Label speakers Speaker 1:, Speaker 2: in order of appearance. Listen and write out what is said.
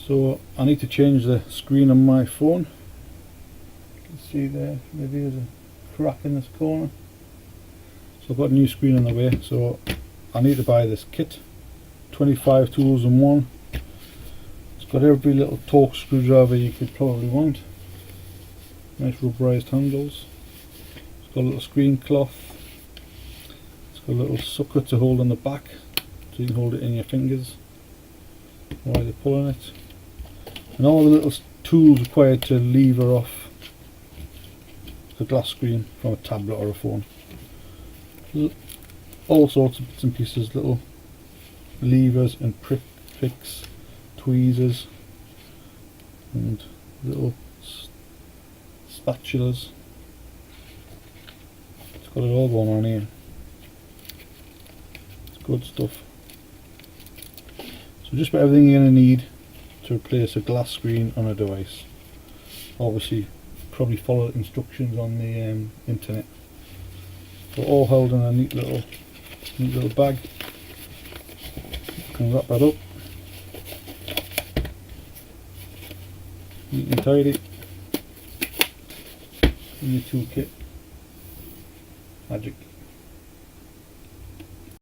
Speaker 1: So I need to change the screen on my phone. You can see there, maybe there's a crack in this corner. So I've got a new screen on the way, so I need to buy this kit. 25 tools in one. It's got every little torque screwdriver you could probably want. Nice rubberized handles. It's got a little screen cloth. It's got a little sucker to hold on the back, so you can hold it in your fingers while you're pulling it. And all the little tools required to lever off the glass screen from a tablet or a phone. All sorts of bits and pieces, little levers and picks, tweezers and little spatulas. It's got it all going on here. It's good stuff. So just about everything you're going to need to replace a glass screen on a device. Obviously probably follow the instructions on the internet. But all held in a neat little bag. You can wrap that up neat and tidy in your toolkit. Magic.